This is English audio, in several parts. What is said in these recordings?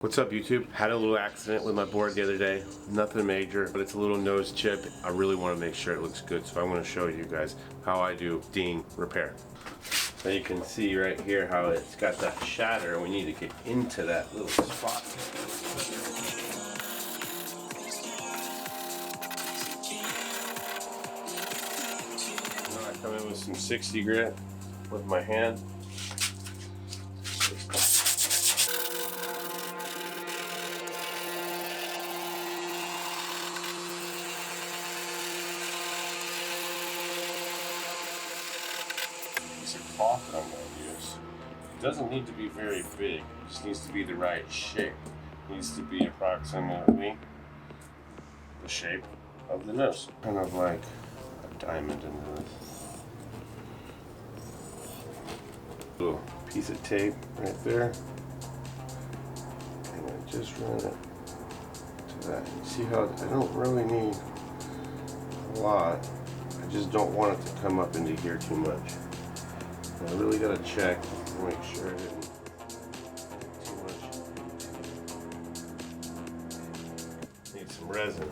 What's up, YouTube? Had a little accident with my board the other day. Nothing major, but it's a little nose chip. I really want to make sure it looks good, so I want to show you guys how I do ding repair. Now you can see right here how it's got that shatter, and we need to get into that little spot. Now I come in with some 60 grit with my hand. Cloth that I'm going to use. It doesn't need to be very big, it just needs to be the right shape. It needs to be approximately the shape of the nose. Kind of like a diamond in this. Little piece of tape right there. And I just run it to that. You see how I don't really need a lot. I just don't want it to come up into here too much. I really got to check to make sure I didn't too much. Need some resin.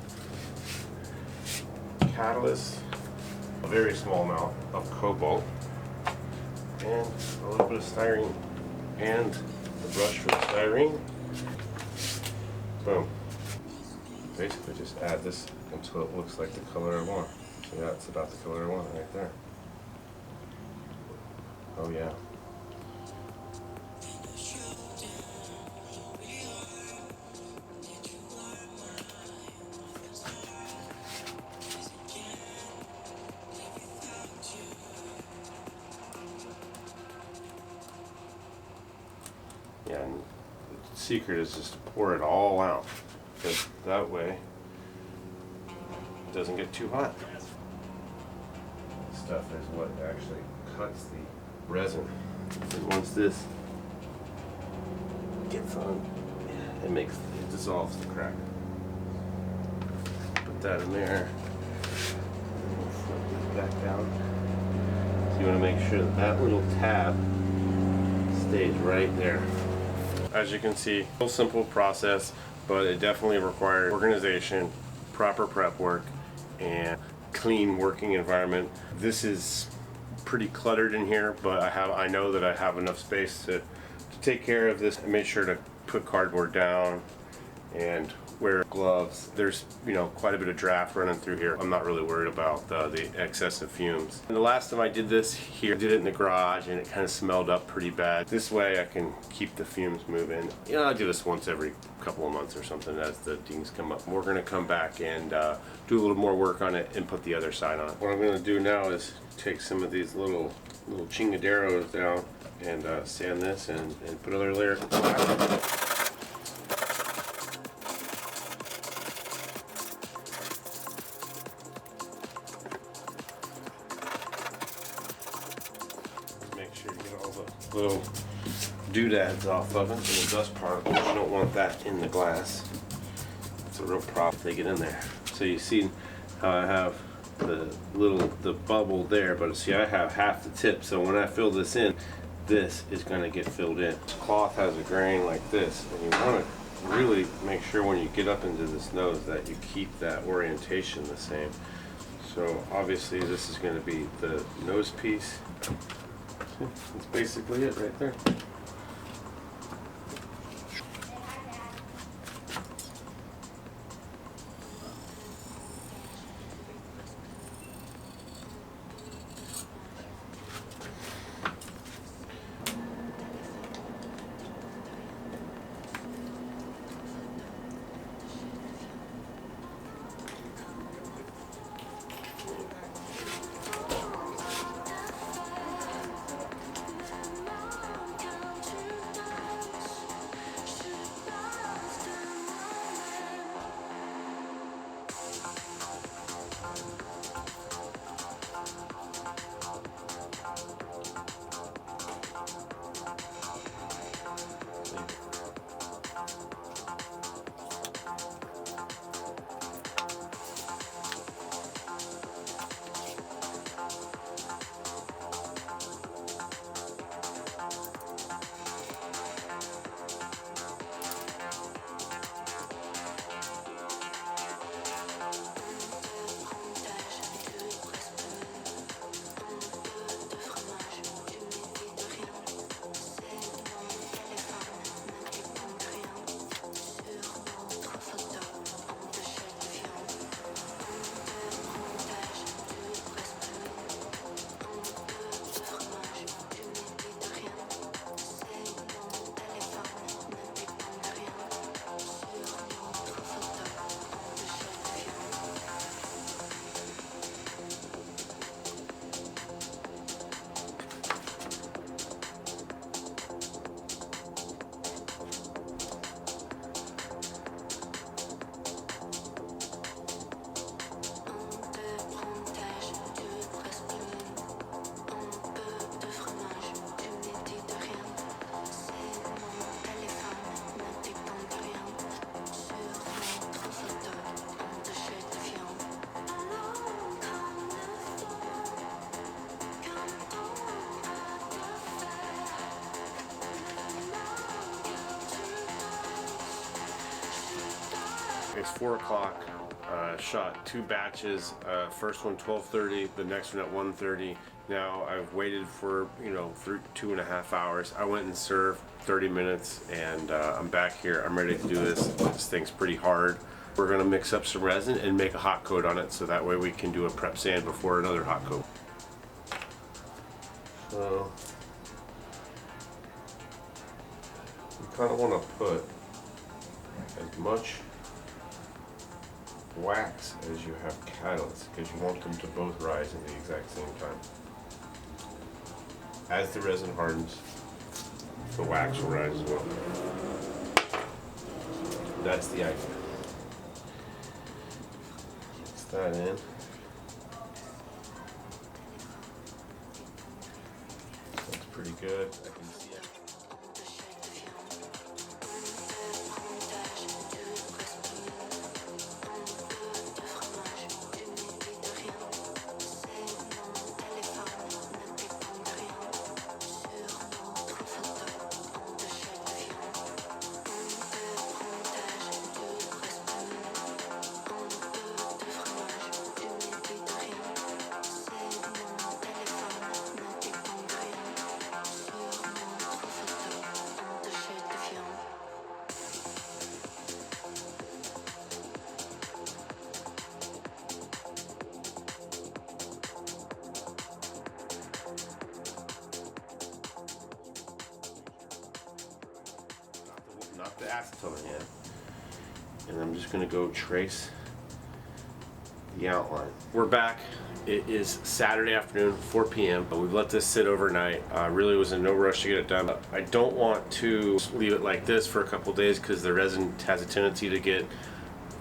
Catalyst, a very small amount of cobalt, and a little bit of styrene, and the brush for the styrene. Boom. Basically just add this until it looks like the color I want. So yeah, it's about the color I want right there. Oh yeah. Yeah, and the secret is just to pour it all out, because that way it doesn't get too hot. This stuff is what actually cuts the resin. And once this gets on, it dissolves the crack. Put that in there. And we'll flip this back down. So you want to make sure that that little tab stays right there. As you can see, a simple process, but it definitely requires organization, proper prep work, and clean working environment. This is pretty cluttered in here, but I know that I have enough space to take care of this. I made sure to put cardboard down and wear gloves. There's quite a bit of draft running through here. I'm not really worried about the excessive fumes. And the last time I did this here, I did it in the garage and it kind of smelled up pretty bad. This way I can keep the fumes moving. I do this once every couple of months or something as the dings come up. We're going to come back and do a little more work on it and put the other side on. What I'm going to do now is take some of these little chingaderos down and sand this and put another layer of glass. Make sure you get all the little doodads off of it and the dust particles. You don't want that in the glass. It's a real problem if they get in there. So you see how I have the bubble there, but see I have half the tip, so when I fill this in, this is going to get filled in. This cloth has a grain like this, and you want to really make sure when you get up into this nose that you keep that orientation the same. So obviously this is going to be the nose piece. That's basically it right there. It's 4 o'clock. Shot 2 batches. First one 12:30, the next one at 1:30. Now I've waited for 2.5 hours. I went and served 30 minutes, and I'm back here. I'm ready to do this. This thing's pretty hard. We're gonna mix up some resin and make a hot coat on it, so that way we can do a prep sand before another hot coat. So you kind of want to put as much wax as you have catalyst, because you want them to both rise at the exact same time. As the resin hardens, the wax will rise as well. That's the idea. Mix that in. Looks pretty good. I can see it. Not the acetone yet. And I'm just gonna go trace the outline. We're back. It is Saturday afternoon, 4 p.m. We've let this sit overnight. Really was in no rush to get it done. I don't want to leave it like this for a couple days because the resin has a tendency to get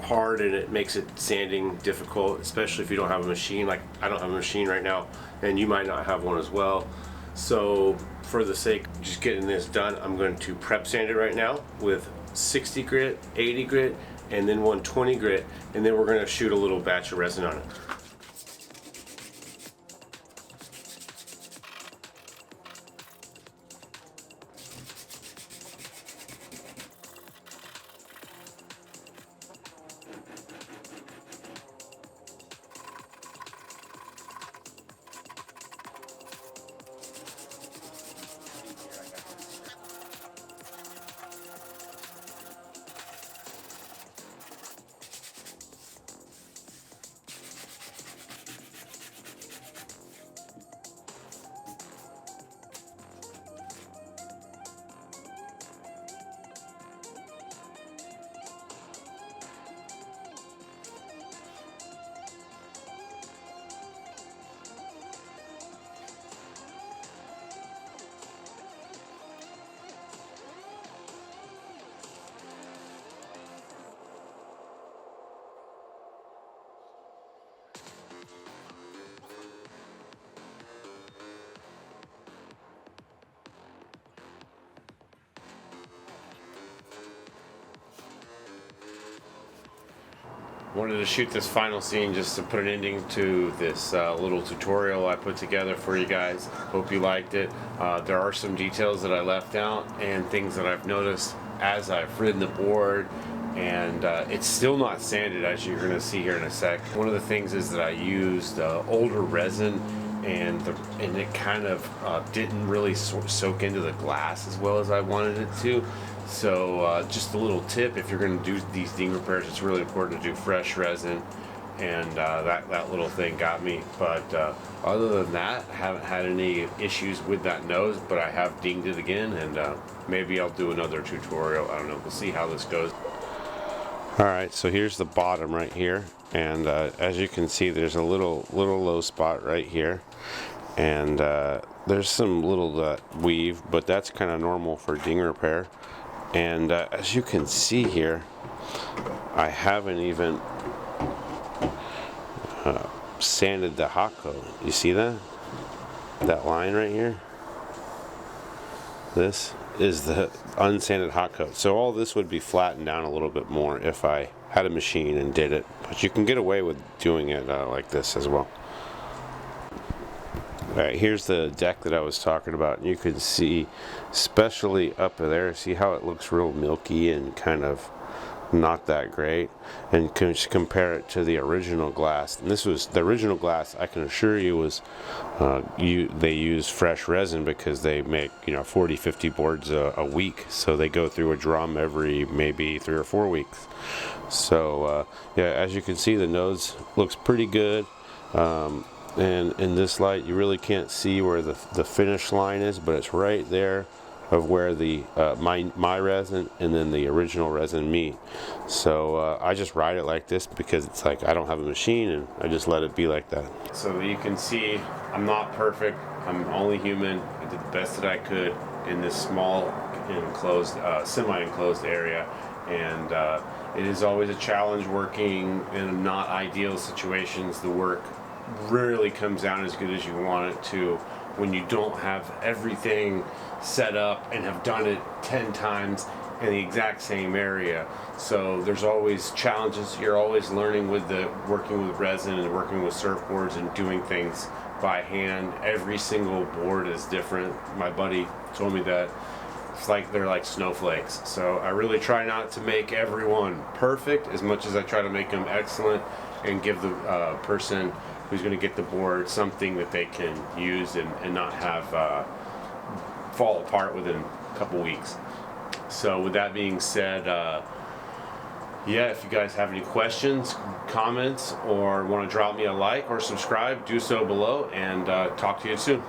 hard and it makes it sanding difficult, especially if you don't have a machine. Like I don't have a machine right now, and you might not have one as well. So for the sake of just getting this done, I'm going to prep sand it right now with 60 grit, 80 grit, and then 120 grit, and then we're going to shoot a little batch of resin on it. Wanted to shoot this final scene just to put an ending to this little tutorial I put together for you guys. Hope you liked it. There are some details that I left out and things that I've noticed as I've ridden the board, and it's still not sanded, as you're going to see here in a sec. One of the things is that I used older resin, and it kind of didn't really soak into the glass as well as I wanted it to. So just a little tip, if you're going to do these ding repairs, it's really important to do fresh resin, and that little thing got me. But other than that, I haven't had any issues with that nose, but I have dinged it again, and maybe I'll do another tutorial. I don't know. We'll see how this goes. Alright, so here's the bottom right here, and as you can see, there's a little low spot right here, and there's some little weave, but that's kind of normal for ding repair. And as you can see here, I haven't even sanded the hot coat. You see that? That line right here? This is the unsanded hot coat. So all this would be flattened down a little bit more if I had a machine and did it. But you can get away with doing it like this as well. Alright, here's the deck that I was talking about. You can see, especially up there, see how it looks real milky and kind of not that great, and compare it to the original glass. And this was the original glass, I can assure you, was they use fresh resin because they make 40-50 boards a week, so they go through a drum every maybe 3 or 4 weeks. So yeah, as you can see, the nose looks pretty good, and in this light you really can't see where the finish line is, but it's right there of where the my resin and then the original resin meet. So I just ride it like this because it's like I don't have a machine, and I just let it be like that. So you can see I'm not perfect. I'm only human. I did the best that I could in this small enclosed semi-enclosed area, and it is always a challenge working in not ideal situations. The work rarely comes out as good as you want it to when you don't have everything set up and have done it 10 times in the exact same area. So there's always challenges. You're always learning with working with resin and working with surfboards and doing things by hand. Every single board is different. My buddy told me that it's like they're like snowflakes. So I really try not to make everyone perfect as much as I try to make them excellent and give the person who's going to get the board something that they can use and not have fall apart within a couple weeks. So with that being said, yeah, if you guys have any questions, comments, or want to drop me a like or subscribe, do so below, and talk to you soon.